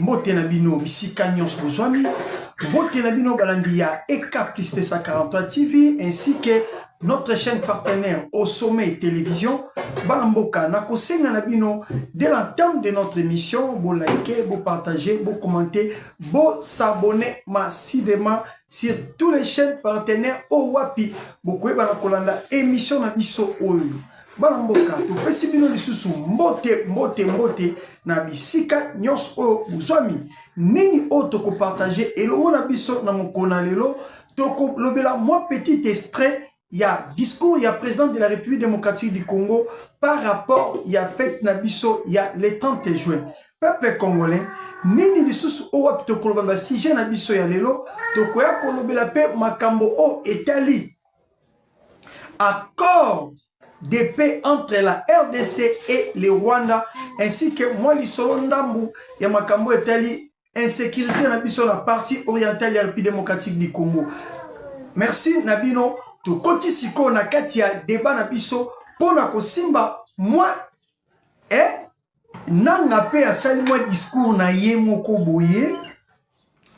Mbote na bino bisika nyonso bozwami mbote na bino balandi ya EK plus 243 TV ainsi que notre chaîne partenaire au sommet télévision Balamboka na kosenga na bino dès l'entame de notre émission bo liker, bo partager, bo commenter, bo s'abonner massivement sur toutes les chaînes partenaires au wapi bo koyeba na kolanda émission na biso oyo Balamboka topesi bino lisusu mbote na bisika nyonso oyo bozwami nini oyo tokopartage elongo na biso na mokona lelo tokolobela moi petit extrait ya discours ya président de la République démocratique du Congo par rapport ya fête na biso ya le 30 juin peuple congolais nini lisusu oyo wapi tokolobela sujet na biso ya lelo tokoya kolobela pe makambo o etali accord de paix entre la RDC et le Rwanda, ainsi que moi, l'Isolo Ndambu, ya makambo etali insécurité na biso la partie orientale de la République démocratique du Congo. Merci Nabino, to koti siko na katia débat na biso pona ko simba moi nanga pe asali moi discours na ye moko boye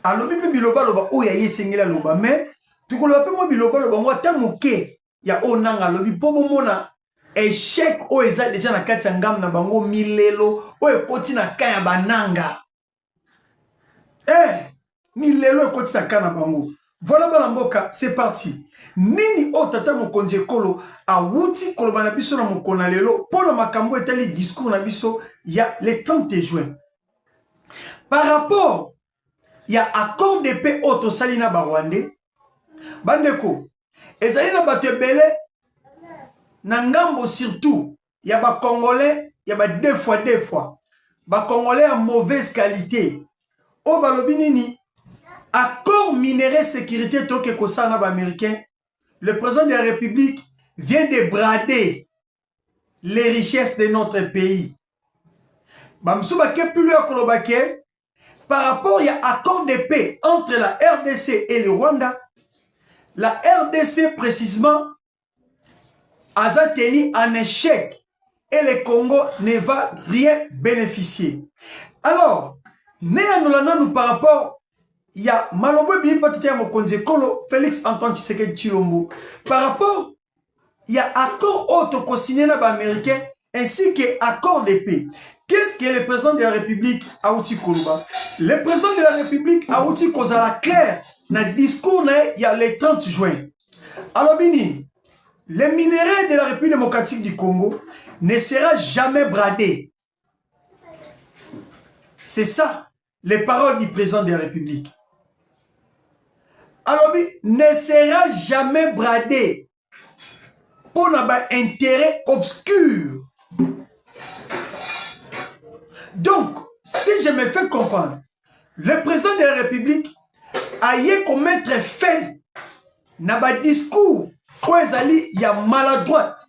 alobi pe biloba loba o ya ye sengela loba mais to ko loba pe moi biloba loba moi tamuke ya onanga lobi pobo mona échec o eza déjà na kati ya ngam na bango milelo o ekoti na kaya bananga milelo ekoti na kaya na bango voilà Balamboka c'est parti nini o tata mokonzi ekolo awuti koloba na biso na mokona lelo pona makambo etali discours na biso ya le 30 juin par rapport ya accord de paix o tosali na barwandais bandeko ezali na bato ebele na ngambo surtout ya ba congolais ya ba deux fois ba congolais en mauvaise qualité o balobi nini accord minerai sécurité toke kosana ba américain le président de la République vient de brader les richesses de notre pays bamsuba ke plus loin kolobake par rapport ya accord de paix entre la RDC et le Rwanda. La RDC précisément a tenu en échec et le Congo ne va rien bénéficier. Alors, nous par rapport, il y a Malombo Bipatia Mokonze Kolo, Félix Antoine Tshisekedi Tshilombo. Par rapport, il y a accord auto co-signé américain ainsi que accord de paix. Qu'est-ce que le président de la République a outi Koluba? Le président de la République a outi Kozala clair dans le discours il y a le 30 juin. Alors, Bini, le minerai de la République démocratique du Congo ne sera jamais bradé. C'est ça, les paroles du président de la République. Alors, ne sera jamais bradé pour un intérêt obscur. Donc, si je me fais comprendre, le président de la République a y commettre fin na discours où ezali ya maladroite,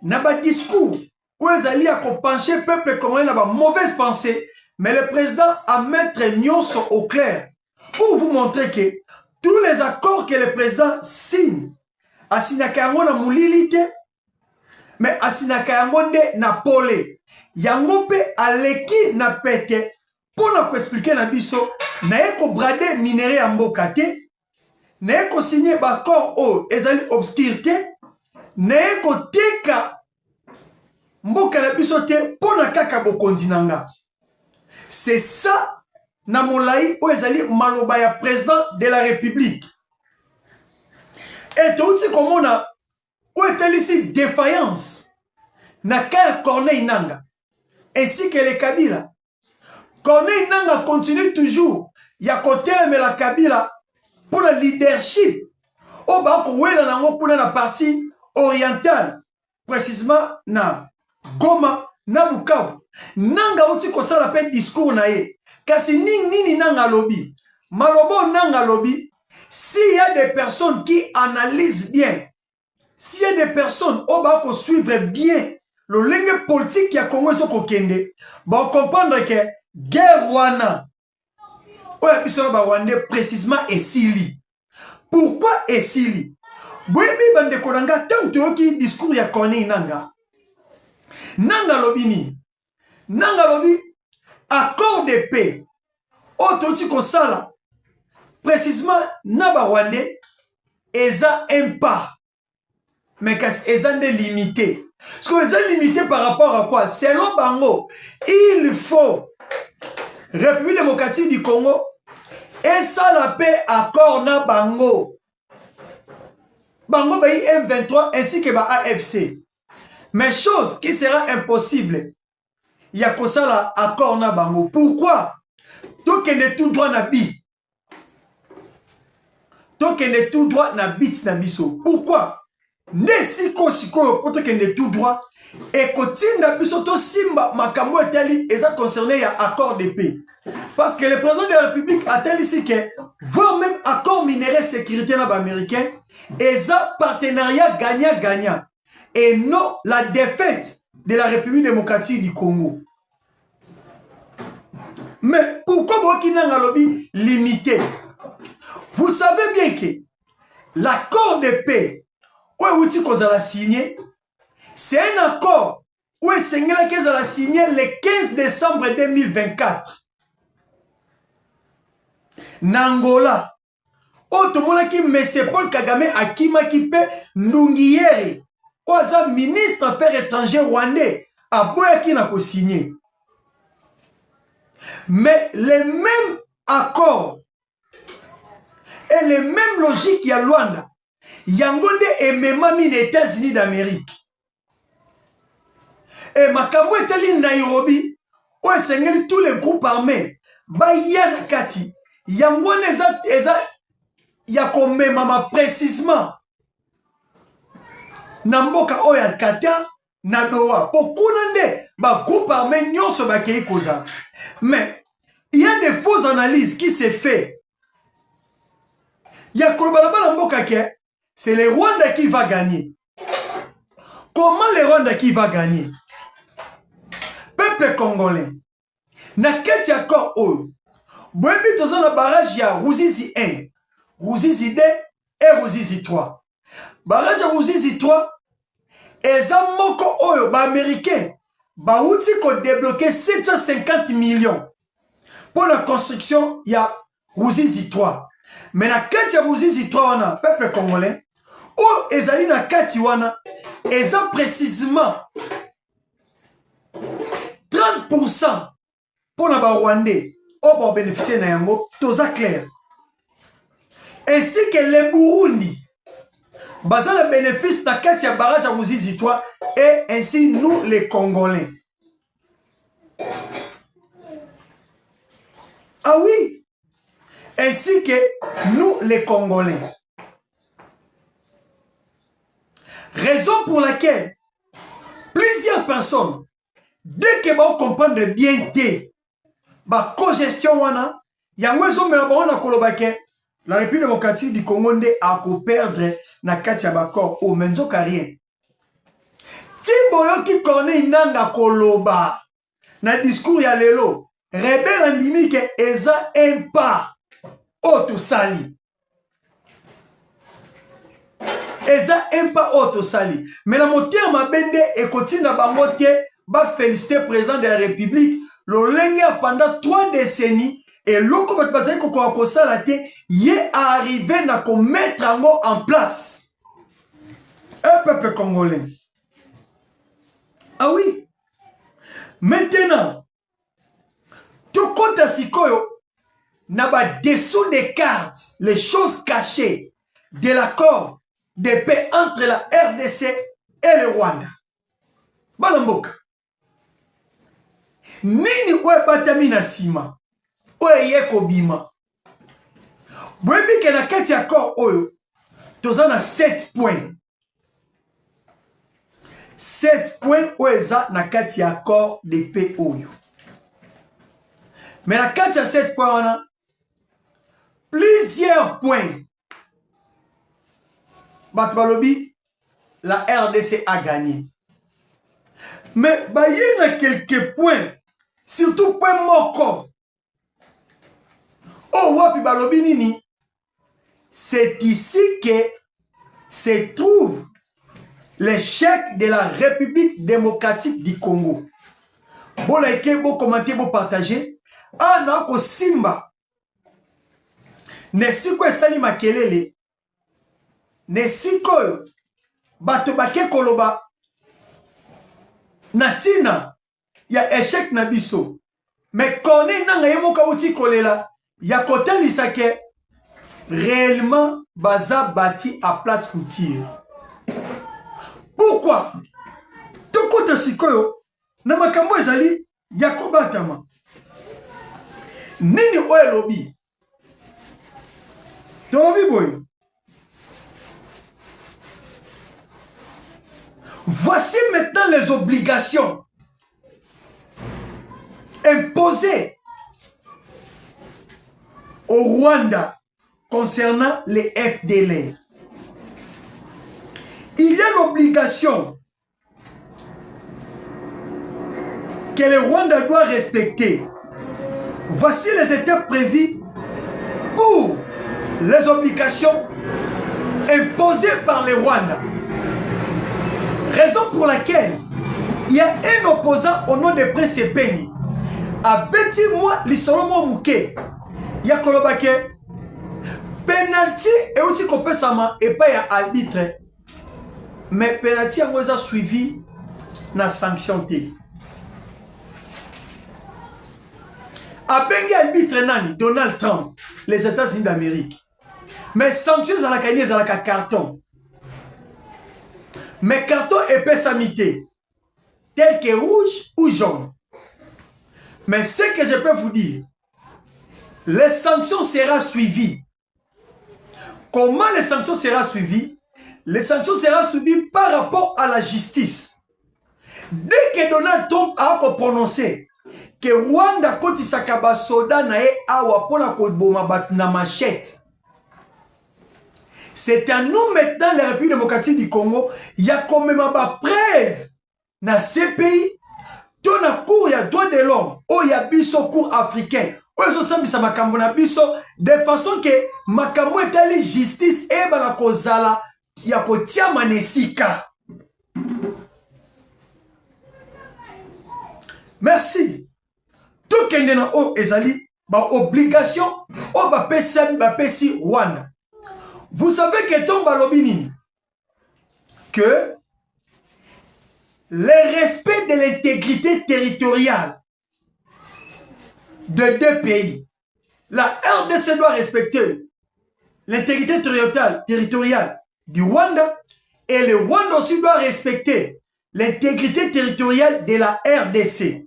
na discours où ezali ya pencher peuple congolais na mauvaise pensée, mais le président a mettre nyonso au clair pour vous montrer que tous les accords que le président signe, asinaka yango na mulilité, mais asinaka yango nde na pole. Yango pe aleki na pete pour na ko expliquer na biso na eko brade minerai ya mboka te na eko signer bakor o ezali obscurité na eko teka mboka na biso te pour na kaka bokonzi nanga. C'est ça na molai o ezali maloba ya président de la République. Et tout ce comme on a o etalisi défaillance na kaya Corneille Nanga ainsi que les Kabila. Corneille Nanga continue toujours. Il y a côté mais la Kabila pour le leadership. Au bas pour la partie orientale, précisément na Goma, na Bukavu. Nanga outi ko ça l'appelle discours na ye. Kasi nini nanga lobby. Malobo nanga lobby. S'il y a des personnes qui analysent bien, s'il y a des personnes au bas pour suivre bien le lingue politique ya Congo so kokende ba comprendre que guerre wana oya biso ba Rwandais précisément esili. Pourquoi esili? Boyebi bande konanga tant toyoki discours ya Corneille Nanga lobini. Nanga lobi accord de paix. Ototi kosala précisément na ba Rwandais eza un pas. Mais eza ne limité. Parce que eza limité par rapport à quoi? Selon Bango, il faut République démocratique du Congo et ça la paix accord na Bango. Bango bayi M23 ainsi que ba AFC. Mais chose qui sera impossible. Il y a que ça là accord na Bango. Pourquoi? Tout que ne tout droit na bit. Tout que ne tout droit na bit na biso. Pourquoi? Ne siko siko poto kende tout droit et kotinda biso to simba makambo etali eza concerné ya accord de paix parce que le président de la République a tel ici que voire même accord minerai sécurité na ba américain eza partenariat gagnant-gagnant et non la défaite de la République démocratique du Congo. Mais pourquoi Burkina lobby limité? Vous savez bien que l'accord de paix où signé, c'est un accord où est signé le 15 décembre 2024. Nangola, Otomonaki M. Paul Kagame Akima Kipe Ndungiyeri, Oza ministre affaires étrangères rwandais, a Boyaki n'a pas signé. Mais les mêmes accords et les mêmes logiques y a Luanda. Yangonde et Memami les États-Unis d'Amérique. Et Makambo est Nairobi, où est tous les groupes armés. Bayan Kati, Yangonde Yakome Mama précisément. Namboka Oya Kata, Nadoa. Pourquoi ba groupe armé nyon se bakei koza. Mais il y a des fausses analyses qui se fait. Il y a Kolobalaba Namboka ke. C'est le Rwanda qui va gagner. Comment le Rwanda qui va gagner? Peuple congolais. Na keti accord oyo. Boyebi toza na barrage ya Ruzizi 1, Ruzizi 2 et Ruzizi 3. Barrage ya Ruzizi 3 eza moko oyo ba américain ba uti ko débloquer 750 millions pour la construction ya Ruzizi 3. Mais na kati ya Ruzizi 3 wana peuple congolais ou ezali na kati wana eza précisément 30% pour la Rwandais au bon bénéficier na yango toza clair. Ainsi que les Burundi baza le bénéfice na kati ya barrage ya Ruzizi 3 et ainsi nous les Congolais. Ah oui, ainsi que nous les Congolais. Raison pour laquelle plusieurs personnes, dès que vous comprenez bien la co-gestion, la République démocratique du Congo a perdre na katia bakor au menzo carrière. Tiboyo qui connaît nanga koloba na discours ya lelo, rebelle andimi que eza un pas auto sali. Eza un pas auto sali. Mais la moteur ma bende et continue na bangote ba féliciter président de la République le lenga pendant 3 décennies et loko bat bazai ko ko salate yé arrivé na ko mettre en place un peuple congolais. Ah oui. Maintenant tout compte sikoyo na ba dessous des cartes les choses cachées de l'accord de paix entre la RDC et le Rwanda. Balamboka. Nini oe batami na sima. Oe yeko bima. Bwebi ke na kati accord oyo. Toza na 7 points. 7 points oeza na kati accord de paix oyo. Mais na kati ya 7 points wana. Plusieurs points. Batbalobi, la RDC a gagné. Mais il y a quelques points, surtout point moko. Oh, wapi balobi nini? C'est ici que se trouve l'échec de la République démocratique du Congo. Bon like, bon commenter, bon partager. Ah non, ko simba. Ne siko esali makelele. Ne siko bato bake koloba. Natina ya échec na biso. Mais kone nanga yemoka uti kolela. Ya kote lisake. Réellement, baza bâti à plate couture. Pourquoi? Tokota sikoyo na makambo ezali yakobatama. Nini oye lobi? Tolobi boy. Voici maintenant les obligations imposées au Rwanda concernant les FDLR. Il y a l'obligation que le Rwanda doit respecter. Voici les étapes prévues pour les obligations imposées par le Rwanda. Raison pour laquelle il y a un opposant au nom de Prince Epeni. A beti moi l'isolomo mouke. Il y a kolobake penalty et outil kopesama et pas ya arbitre. Mais penalty a moi suivi na sanction té. A bengi arbitre nani Donald Trump, les États-Unis d'Amérique. Mais sanction à la cagné à la carton. Mais carton épais samité tel que rouge ou jaune. Mais ce que je peux vous dire, les sanctions seront suivies. Comment les sanctions seront suivies? Les sanctions seront suivies par rapport à la justice. Dès que Donald Trump a prononcé que Rwanda koti sakaba soda na e awa pona ko boma bat na machette. C'est à nous maintenant la République démocratique du Congo, il y a quand même pas preuve dans ces pays, dans la cour il y a droit de l'homme, où il y a biso cour africain, où ils ont sambisa makambo na biso de façon que makambo etali justice et bana kozala ya kotia manesika. Merci. Tout kende na o ezali ba obligation o ba pesi Rwanda. Vous savez que tomba lobini que le respect de l'intégrité territoriale de deux pays, la RDC doit respecter l'intégrité territoriale du Rwanda et le Rwanda aussi doit respecter l'intégrité territoriale de la RDC.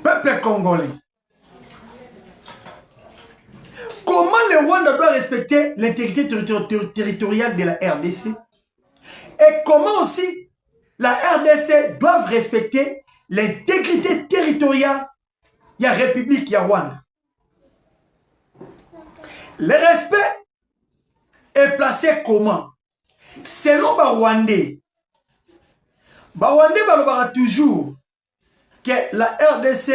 Peuple congolais. Comment le Rwanda doit respecter l'intégrité territoriale de la RDC? Et comment aussi la RDC doit respecter l'intégrité territoriale de la République de Rwanda? Le respect est placé comment? Selon les Rwandais, balobara toujours que la RDC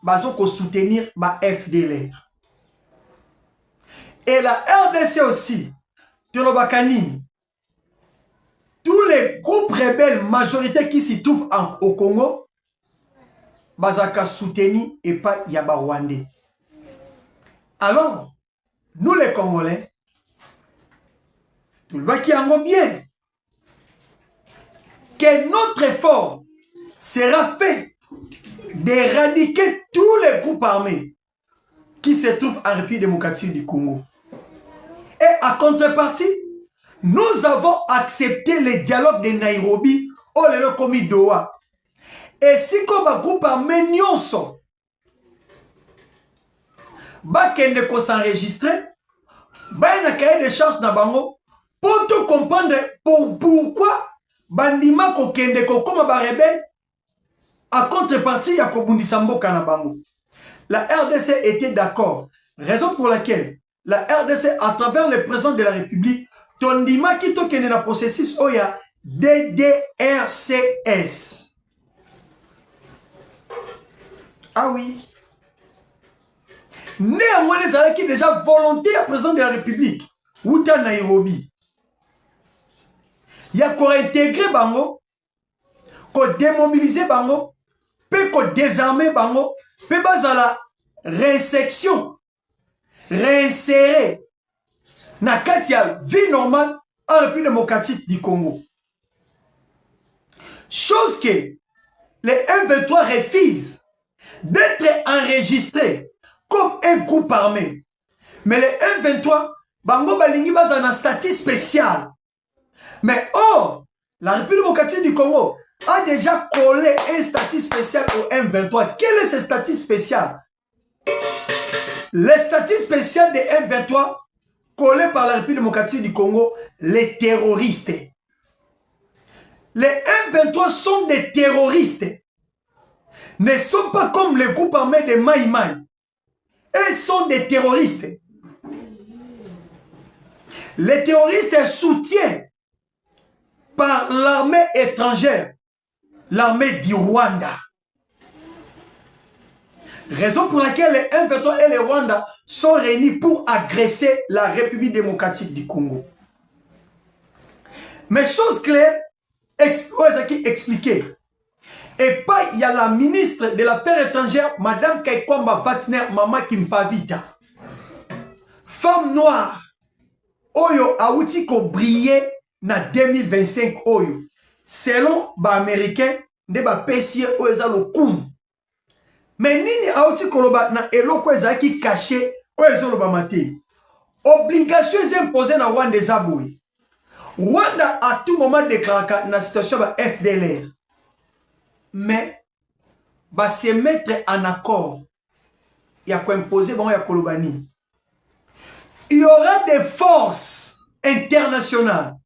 va soutenir la FDLR. Et la RDC aussi, tous les groupes rebelles majoritaires qui s'y trouvent au Congo, bazaka soutenir et pas Yaba Rwandais. Alors, nous les Congolais, tout le monde qui en bien, que notre effort sera fait d'éradiquer tous les groupes armés qui se trouvent en République démocratique du Congo. Et à contrepartie, nous avons accepté le dialogue de Nairobi au Lelo Komi Doha. Et si comme un groupe armé nyonso, bakende ko s'enregistrer, ba na cahier de charge na bango pour te comprendre pourquoi bandima ko kende ko comme ba rebelle à contrepartie ya ko bundisa mboka na bango. La RDC était d'accord, raison pour laquelle la RDC, à travers le président de la République, tondima qui tokene na processus oya DDRCS. Ah oui. Néanmoins, les Alaki déjà volontaire président de la République. Outa Nairobi. Il y a qu'on intégrer Bango, qu'on démobiliser Bango, puis qu'on désarmer Bango, puis à la réinsertion, réinsérer na katia vie normale en République démocratique du Congo. Chose que les M23 refusent d'être enregistrés comme un groupe armé. Mais les M23, Bango Balingi basa un statut spécial. Mais or, la République démocratique du Congo a déjà collé un statut spécial au M23. Quel est ce statut spécial? Le statut spécial des M23 collé par la République démocratique du Congo, les terroristes. Les M23 sont des terroristes. Ne sont pas comme les groupes armés de Maï Maï. Ils sont des terroristes. Les terroristes soutiennent par l'armée étrangère, l'armée du Rwanda. Raison pour laquelle les M23 et les Rwanda sont réunis pour agresser la République démocratique du Congo. Mais chose claire, expliquée. Et pas, il y a la ministre de l'Affaires étrangères, Madame Kaikwamba Vatner, Mama Kimpavita. Femme noire, Oyo Aouti ko briller na 2025 Oyo. Selon les Américains, de ba pesier Oyo le koum. Mais nini Aouti koloba na eloko ezaki caché Oyo le bamate. Obligation imposée na Rwanda Zaboui. Rwanda à tout moment déclaré na situation de FDLR. Mais va se mettre en accord. Il y a quoi imposer bon ya kolobani. Il y aura des forces internationales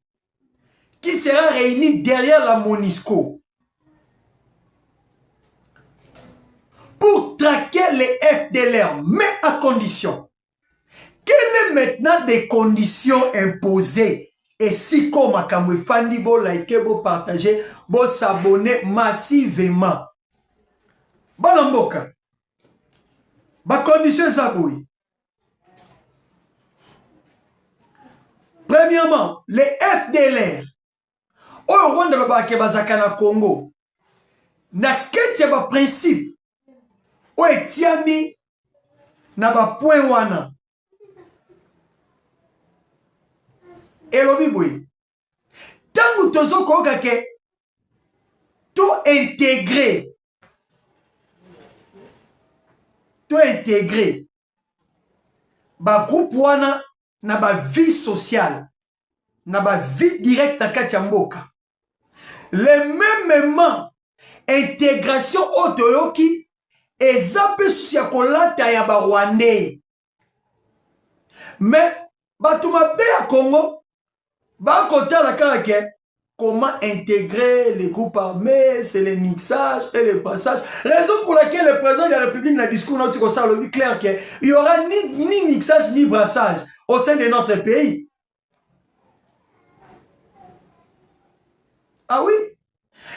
qui seront réunies derrière la MONUSCO pour traquer les FDLR, mais à condition. Quelles sont maintenant des conditions imposées? Et si comme Makamwe Fandi bo like, bo partager, bo s'abonner massivement. Banamboka. Ba condition saboui. Premièrement, les FDLR. Au Rwanda babake bazaka na Congo. Na keti ba principe. O etiami na ba point wana. Elobi boy. Tangu tozo koka ke tout intégré. Tout intégré. Ba groupe wana na ba vie sociale. Na ba vie directe na kati ya mboka. Le même moment intégration otoyoki ezape susi ya kolata ya ba Rwandais. Mais batuma be ya Congo ba kota la kake comment intégrer les groupes armés, c'est le mixage et le passage. Raison pour laquelle le président de la République dans le discours ça le clair qu'il y aura ni mixage ni brassage au sein de notre pays. Ah oui?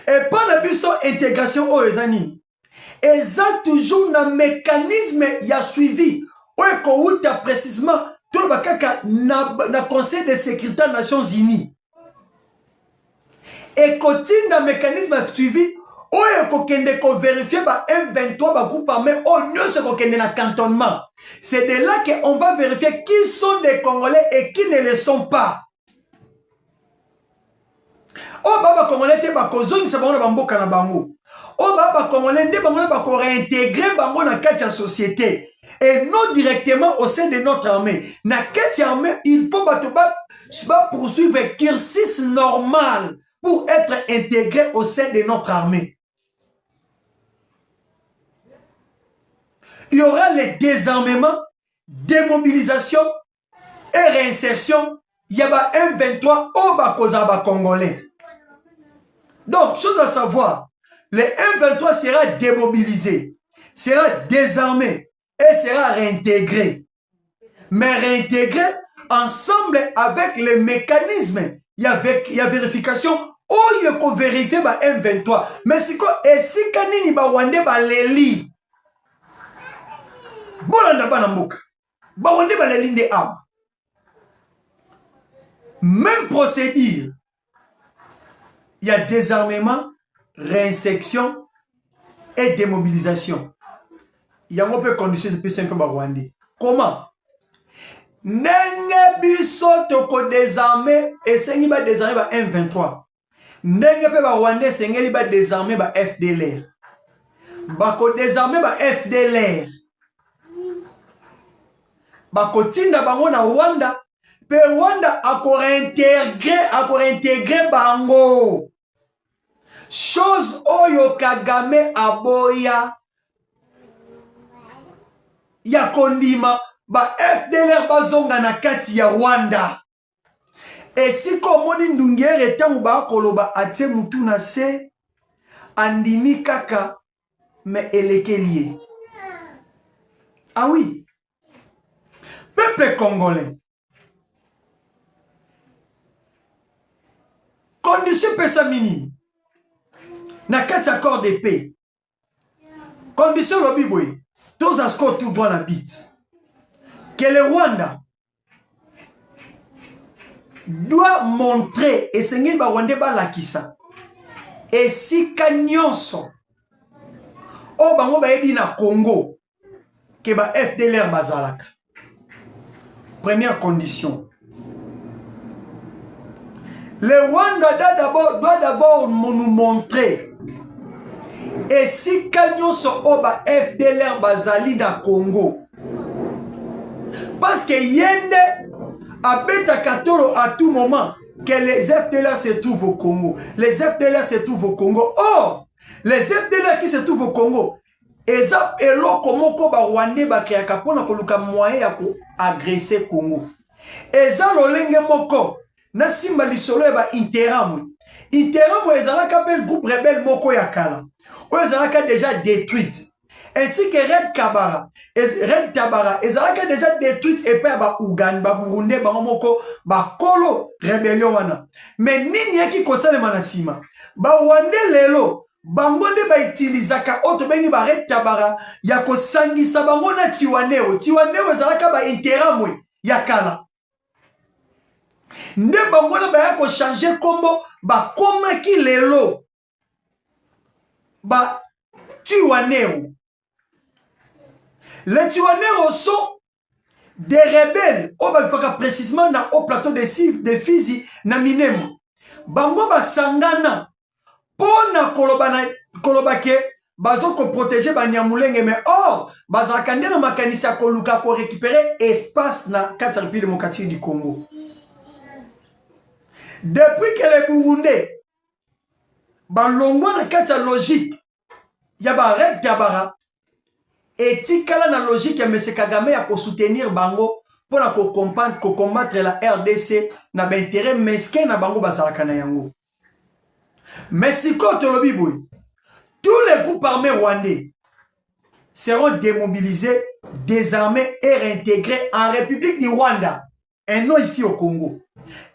Et pas la intégration aux amis. Et ça toujours un mécanisme y a suivi. Où tu as précisément tout le Conseil de sécurité des Nations Unies. Et continue un mécanisme suivi. Où est-ce qu'on vérifie M23 groupe armé au lieu ce qu'on est dans cantonnement. C'est de là qu'on va vérifier qui sont des Congolais et qui ne le sont pas. Oh baba Congolais te ba kozongi sa bango na mboka na bango. Oh baba Congolais nde bango na ba ko réintégrer bango na kati ya société et non directement au sein de notre armée. Na kati ya armée, il faut ba poursuivre un cursus normal pour être intégré au sein de notre armée. Il y aura le désarmement, démobilisation et réinsertion. Il y a ba M23 au ba koza ba Congolais. Donc, chose à savoir, le M23 sera démobilisé, sera désarmé et sera réintégré. Mais réintégré ensemble avec les mécanismes. Il y a vérification oyo ko vérifier ba M23 mais siko esika nini ba Rwandais ba leli bolanda bana mboka ba Rwandais ba leli nde am même procédure il y a désarmement réinsertion et démobilisation il y a un peu condition c'est plus simple ba Rwandais comment ndenge biso toko désarmer esengi ba désarmer ba M23 ndenge pe ba Rwandais sengeli ba désarmer ba FDLR bako désarmer ba FDLR bako tinda bango na Rwanda pe Rwanda ako réintégrer bango chose oyo Kagame aboya ya kondima ba FDLR bazonga na kati ya Rwanda esiko moni ndungere tangu ba koloba atie mutu na se andimi kaka me elekelie. Ah oui, peuple congolais condition pesa minime na kati accord de paix condition lobi boy tous à score tout droit na bit que le Rwanda doit montrer et sengeli ba Rwandais ba lakisa et si nyonso o bango ba yebi na Congo que ba FDLR bazalaka. Première condition, le Rwanda doit d'abord nous montrer et si nyonso o ba FDLR bazali na Congo parce que yende abeta katoro à tout moment que les FDLR se trouvent au Congo. Les FDLR se trouvent au Congo. Or, les FDLR qui se trouvent au Congo, eza eloko moko ba Rwandais ba kreaka pona koluka moyen ya ko agresser Congo. Eza lolenge moko na simba lisolo ba Interahamwe. Interahamwe ezalaka pe groupe rebelle moko ya kala. O ezalaka déjà détruite. Ainsi que Red Tabara, ezalaka déjà détruite et pas ba Uganda, ba Burundi, ba Moko, ba Kolo rébellion wana. Mais nini yaki kosale manasima. Ba Rwandais lelo, bangonde ba utilizaka auto bengi ba Red Tabara, ya ko sangisa bango na Tiwaneo. Tiwaneo ezalaka ba Interahamwe ya kala. Nde bangola ba ya ko changer kombo ba komaki lelo. Ba Tiwaneo. Les Tiwanero sont des rebelles précisément au plateau de Fizi na Minemo. Bango basangana pona kolobake bazo ko protéger Banyamulenge mais or bazakande na makanisa ko luka ko récupérer espace na kati République démocratique du Congo. Depuis que les Burundais balongwa na kati logique ya ba Red Tabara et tikala na logique ya M. Kagame ya ko soutenir bango pour la combattre la RDC na ba intérêt mesquin na bango bazalaka na yango. Mais si contre le biboui, tous les groupes armés rwandais seront démobilisés, désarmés et réintégrés en République du Rwanda, et non ici au Congo.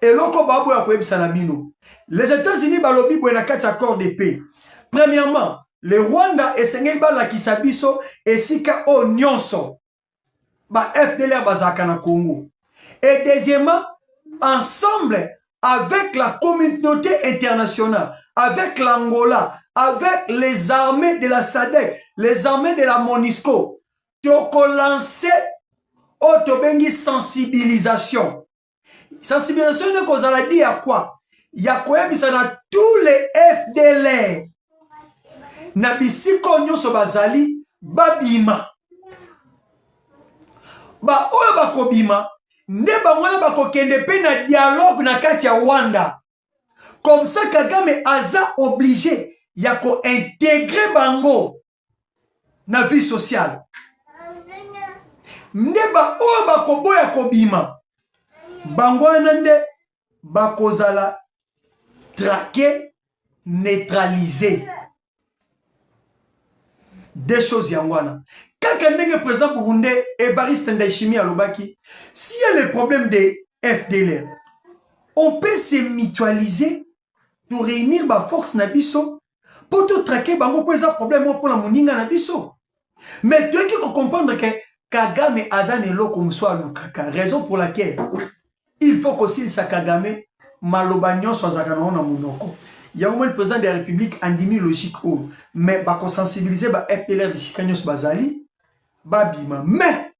Et loko babo ya koyebisa na bino. Les États-Unis balobi boy na kati accord de paix. Premièrement, le Rwanda esengeli balakisa biso esika o nyonso ba FDLR bazaka na Congo. Et deuxièmement, ensemble avec la communauté internationale, avec l'Angola, avec les armées de la SADC, les armées de la MONUSCO, toko lancer autobengi sensibilisation. Sensibilisation ne kozala di ya quoi? Ya koyebisa na tous les FDLR na bisiko nyonso bazali babima ba oyo bakobima nde bangwana bakokende pe na dialogue na kati ya Rwanda comme ça Kagame aza obligé ya ko intégrer bango na vie sociale nde ba oyo bakoboya kobima bangwana nde bakozala traqué neutralisé. Des choses yangwana. Quand le président burundais Evariste Ndayishimiye alobaki, s'il y a le problème des FDLR, on peut se mutualiser to réunir ba force na biso pour tout traquer bango ko eza problème pour la moninga na biso. Mais tu qui comprendre que Kagame azane loko muswa lukaka, raison pour laquelle il faut qu'aussi sa Kagame malobagnon soit zakana na munoko. Il y a au moins le président de la République andimi logique ou mais ba ko sensibiliser ba FDLR bisikanyos bazali babima. Mais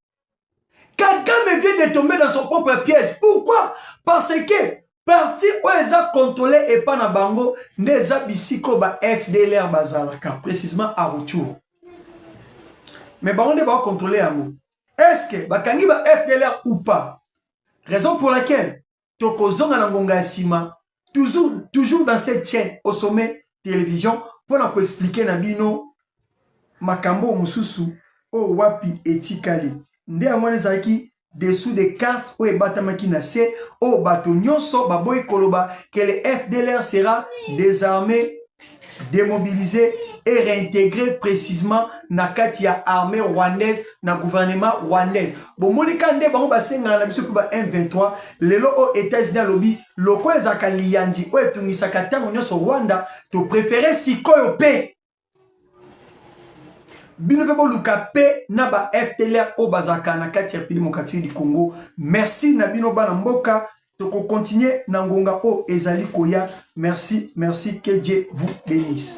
Kagame vient de tomber dans son propre piège. Pourquoi? Parce que parti où ils ont contrôlé et pas na bango des abisiko ba FDLR bazalaka précisément à retour. Mais bango ne va contrôler amour. Est-ce que bakangi ba FDLR ou pas? Raison pour laquelle tokozonga na ngonga sima toujours dans cette chaîne au sommet télévision pour nous expliquer na bino makambo mususu o wapi etikali. Nde amone zaki dessous des cartes ou ebatamaki na se o bato nyonso baboy koloba que le FDLR sera désarmé, démobilisé et réintégré précisément na kati ya armée rwandaise na gouvernement rwandaise. Bon monika nde bango basenga na biso ba M23 lelo o États-Unis lobby loko ezaka liyandi o etungisaka tango nyonso Rwanda to préférer sikoyo pe bino pe boluka pe na ba FDLR o bazaka na kati ya République démocratique du Congo. Merci na bino bana mboka to continuer na ngonga o ezali koya. Merci, que Dieu vous bénisse.